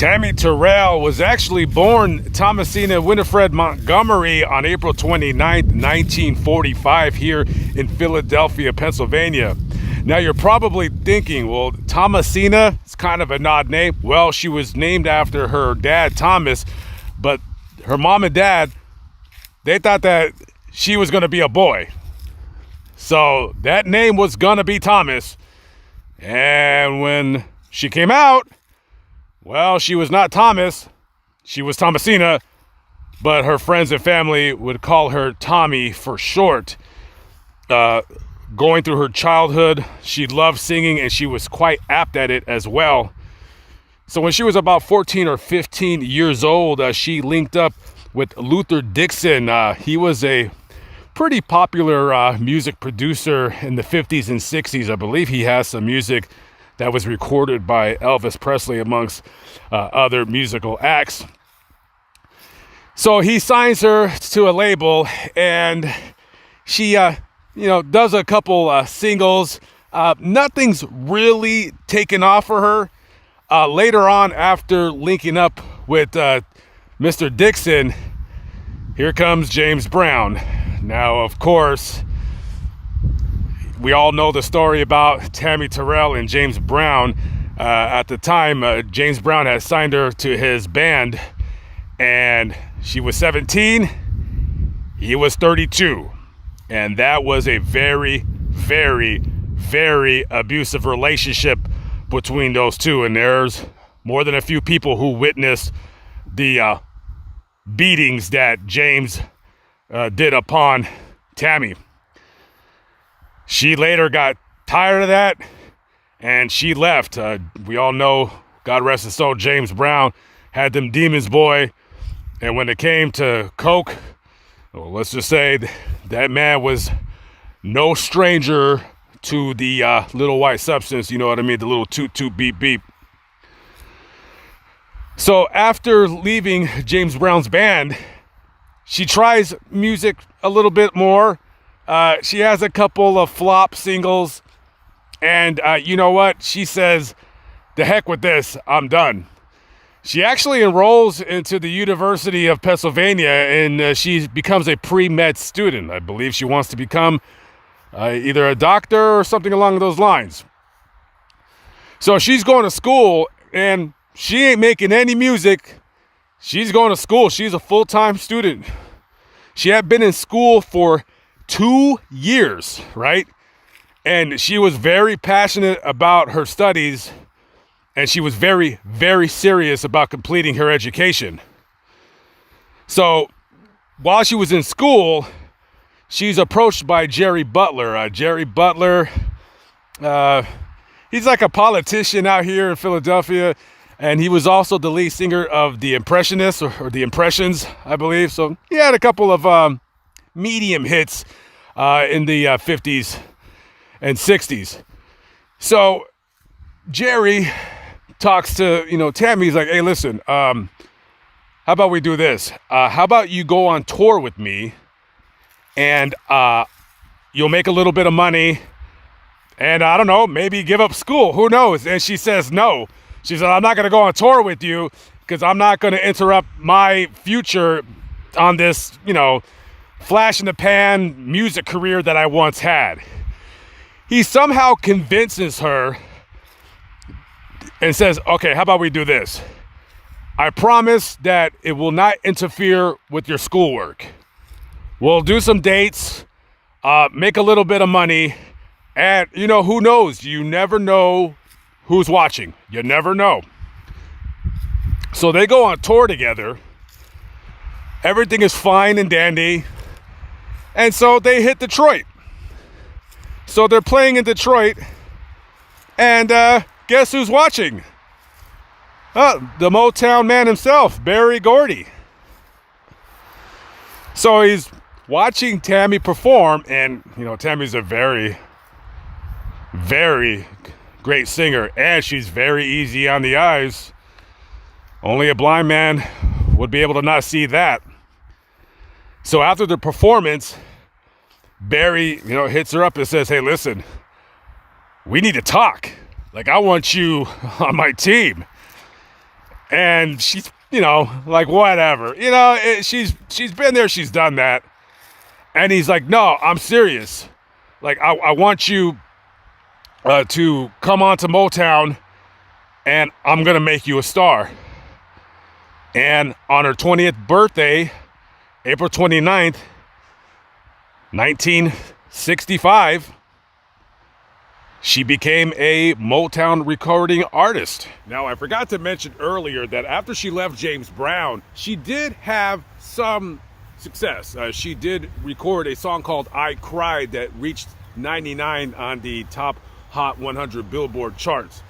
Tammy Terrell was actually born Thomasina Winifred Montgomery on April 29th, 1945 here in Philadelphia, Pennsylvania. Now you're probably thinking, well, Thomasina, it's kind of an odd name. Well, she was named after her dad, Thomas, but her mom and dad, they thought that she was going to be a boy. So that name was going to be Thomas. And when she came out, well, she was not Thomas, she was Thomasina, but her friends and family would call her Tommy for short. Going through her childhood, she loved singing and she was quite apt at it as well. So when she was about 14 or 15 years old, she linked up with Luther Dixon. He was a pretty popular music producer in the 50s and 60s. I believe he has some music that was recorded by Elvis Presley amongst other musical acts. So he signs her to a label and she, does a couple singles. Nothing's really taken off for her. Later on, after linking up with Mr. Dixon, here comes James Brown. Now, of course, we all know the story about Tammy Terrell and James Brown. At the time, James Brown had signed her to his band, and she was 17, he was 32. And that was a very, very, very abusive relationship between those two. And there's more than a few people who witnessed the beatings that James did upon Tammy. She later got tired of that and she left. We all know, God rest his soul, James Brown had them demons, boy. And when it came to coke, well, let's just say that man was no stranger to the little white substance, you know what I mean? The little toot toot beep beep. So after leaving James Brown's band, she tries music a little bit more. She has a couple of flop singles, and you know what? She says, the heck with this, I'm done. She actually enrolls into the University of Pennsylvania, and she becomes a pre-med student. I believe she wants to become either a doctor or something along those lines. So she's going to school, and she ain't making any music. She's going to school. She's a full-time student. She had been in school for 2 years, right? And she was very passionate about her studies, and she was very, very serious about completing her education. So while she was in school, she's approached by Jerry Butler. Jerry Butler, he's like a politician out here in Philadelphia, and he was also the lead singer of the Impressionists, or the Impressions, I believe. So he had a couple of medium hits in the 50s and 60s. So Jerry talks to, Tammy. He's like, hey, listen, how about we do this? How about you go on tour with me, and you'll make a little bit of money, and I don't know, maybe give up school. Who knows? And she says no. She said, I'm not going to go on tour with you because I'm not going to interrupt my future on this, flash in the pan music career that I once had. He somehow convinces her and says, okay, how about we do this? I promise that it will not interfere with your schoolwork. We'll do some dates, make a little bit of money, and, who knows? You never know who's watching. You never know. So they go on tour together. Everything is fine and dandy. And so they hit Detroit. So they're playing in Detroit, and guess who's watching? The Motown man himself, Berry Gordy. So he's watching Tammy perform, and Tammy's a very, very great singer, and she's very easy on the eyes. Only a blind man would be able to not see that. So after the performance, Barry, hits her up and says, hey, listen, we need to talk. Like, I want you on my team. And she's, like, whatever. She's been there, she's done that. And he's like, no, I'm serious. Like, I want you to come on to Motown, and I'm going to make you a star. And on her 20th birthday, April 29th, 1965, she became a Motown recording artist. Now, I forgot to mention earlier that after she left James Brown, she did have some success. She did record a song called I Cried that reached 99 on the top Hot 100 Billboard charts.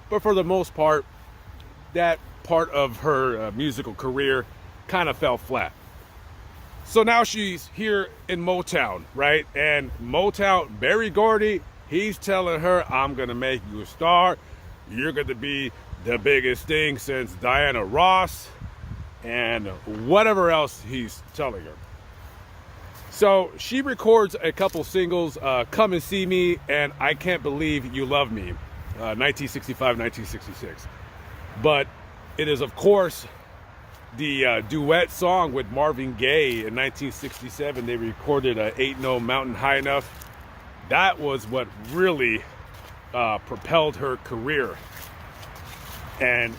But for the most part, that part of her musical career kind of fell flat. So now she's here in Motown, right? And Motown, Berry Gordy, he's telling her, I'm going to make you a star. You're going to be the biggest thing since Diana Ross and whatever else he's telling her. So she records a couple singles, Come and See Me and I Can't Believe You Love Me, 1965, 1966. But it is, of course, the duet song with Marvin Gaye in 1967. They recorded Ain't No Mountain High Enough. That was what really propelled her career. And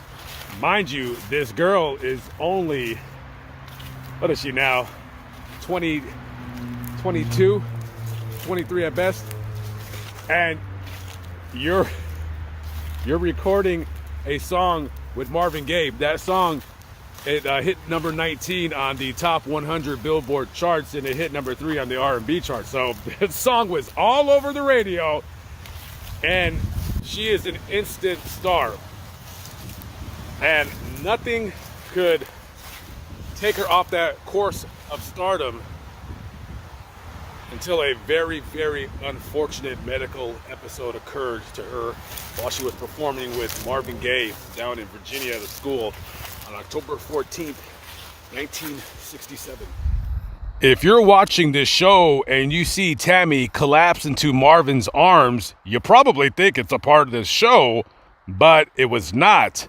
mind you, this girl is only, what is she now? 22, 23 at best. And you're recording a song with Marvin Gaye. That song, it hit number 19 on the top 100 Billboard charts, and it hit number 3 on the R&B chart. So this song was all over the radio, and she is an instant star. And nothing could take her off that course of stardom until a very, very unfortunate medical episode occurred to her while she was performing with Marvin Gaye down in Virginia at a school on October 14th, 1967. If you're watching this show and you see Tammy collapse into Marvin's arms, you probably think it's a part of this show, but it was not.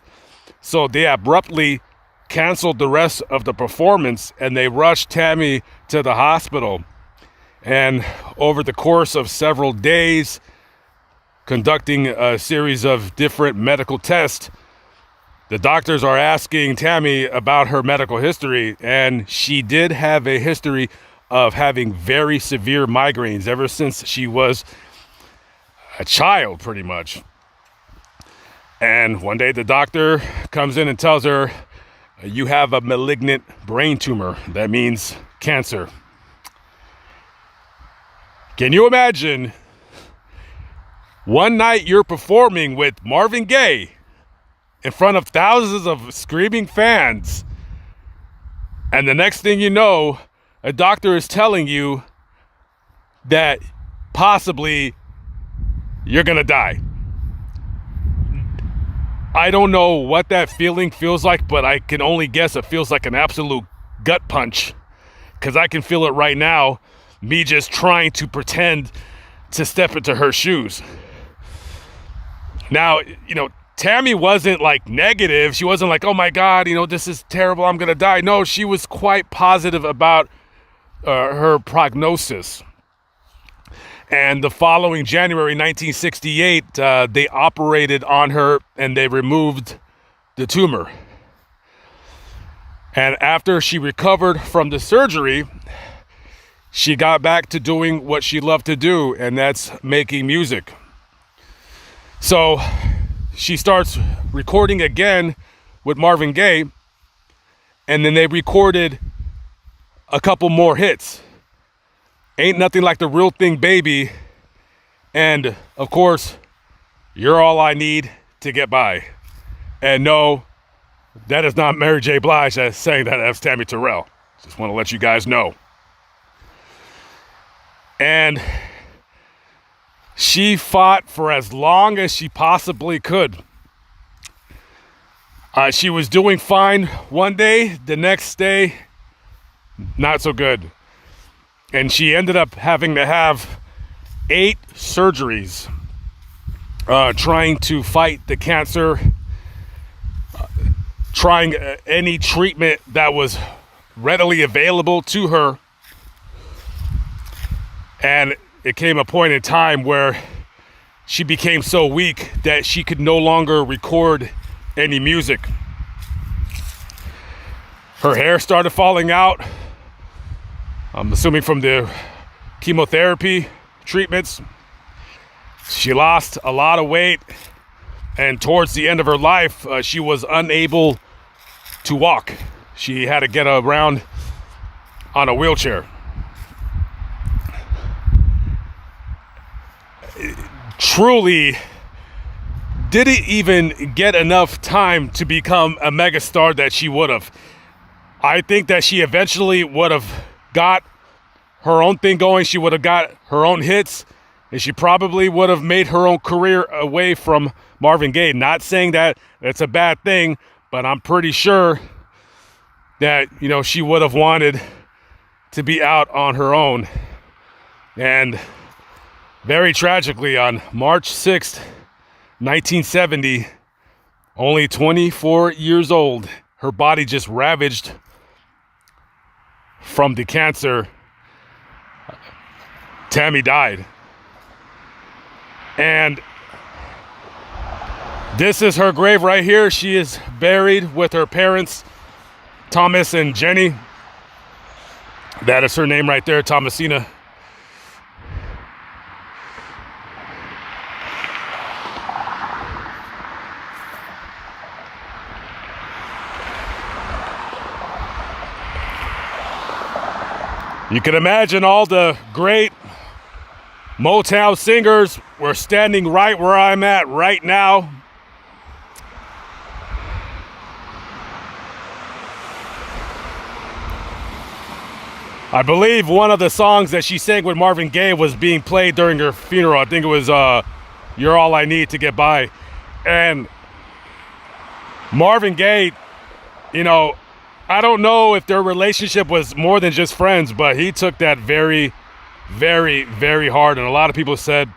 So they abruptly canceled the rest of the performance and they rushed Tammy to the hospital. And over the course of several days, conducting a series of different medical tests, the doctors are asking Tammy about her medical history, and she did have a history of having very severe migraines ever since she was a child, pretty much. And one day the doctor comes in and tells her, you have a malignant brain tumor. That means cancer. Can you imagine one night you're performing with Marvin Gaye in front of thousands of screaming fans, and the next thing you know, a doctor is telling you that possibly you're gonna die? I don't know what that feeling feels like, but I can only guess it feels like an absolute gut punch, because I can feel it right now, me just trying to pretend to step into her shoes. Now, Tammy wasn't like negative. She wasn't like, oh my God, this is terrible, I'm gonna die. No, she was quite positive about her prognosis. And the following January 1968, they operated on her and they removed the tumor. And after she recovered from the surgery, she got back to doing what she loved to do, and that's making music. So she starts recording again with Marvin Gaye, and then they recorded a couple more hits. Ain't Nothing Like the Real Thing, Baby, and of course, You're All I Need to Get By. And no, that is not Mary J. Blige that's saying that, that's Tammi Terrell. Just want to let you guys know. And she fought for as long as she possibly could. She was doing fine one day, the next day, not so good. And she ended up having to have 8 surgeries trying to fight the cancer, trying any treatment that was readily available to her. And it came a point in time where she became so weak that she could no longer record any music. Her hair started falling out. I'm assuming from the chemotherapy treatments. She lost a lot of weight, and towards the end of her life, she was unable to walk. She had to get around on a wheelchair. Truly didn't even get enough time to become a megastar that she would have. I think that she eventually would have got her own thing going. She would have got her own hits, and she probably would have made her own career away from Marvin Gaye. Not saying that it's a bad thing, but I'm pretty sure that, you know, she would have wanted to be out on her own. And very tragically, on March 6th, 1970, only 24 years old, her body just ravaged from the cancer. Tammy died. And this is her grave right here. She is buried with her parents, Thomas and Jenny. That is her name right there, Thomasina. You can imagine all the great Motown singers were standing right where I'm at right now. I believe one of the songs that she sang with Marvin Gaye was being played during her funeral. I think it was You're All I Need to Get By. And Marvin Gaye, you know, I don't know if their relationship was more than just friends, but he took that very, very, very hard. And a lot of people said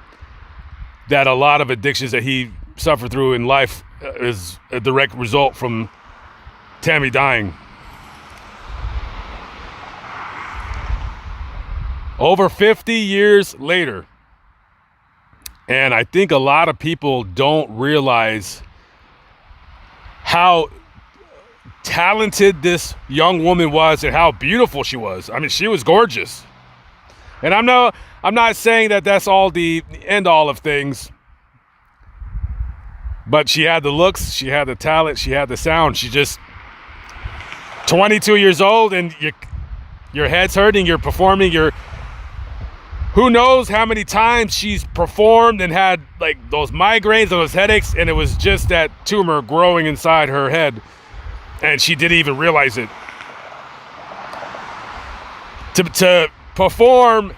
that a lot of addictions that he suffered through in life is a direct result from Tammy dying. Over 50 years later. And I think a lot of people don't realize how talented this young woman was and how beautiful she was. I mean, she was gorgeous. And I'm not saying that that's all the end all of things, but she had the looks, she had the talent, she had the sound. She just 22 years old, and your head's hurting, you're performing, who knows how many times she's performed and had like those migraines and those headaches, and it was just that tumor growing inside her head. And she didn't even realize it. To perform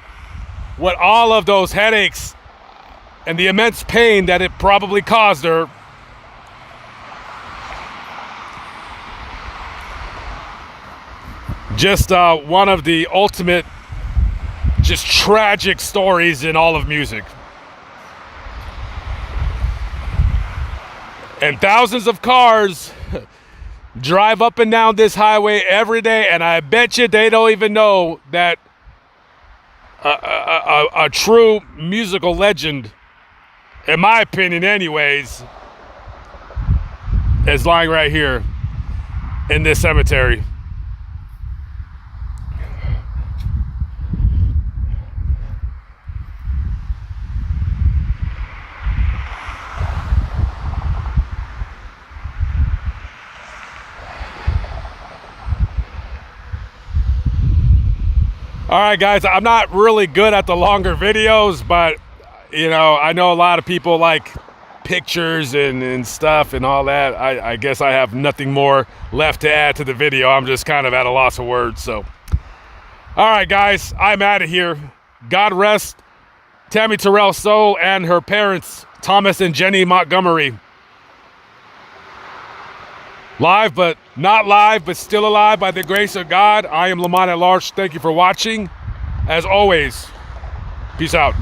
with all of those headaches and the immense pain that it probably caused her, just one of the ultimate, just tragic stories in all of music. And thousands of cars drive up and down this highway every day, and I bet you they don't even know that a true musical legend, in my opinion anyways, is lying right here in this cemetery. All right, guys, I'm not really good at the longer videos, but, you know, I know a lot of people like pictures and stuff and all that. I guess I have nothing more left to add to the video. I'm just kind of at a loss of words. So, all right, guys, I'm out of here. God rest Tammy Terrell's soul and her parents, Thomas and Jenny Montgomery. Live, but not live, but still alive by the grace of God. I am Lamont at large. Thank you for watching. As always, peace out.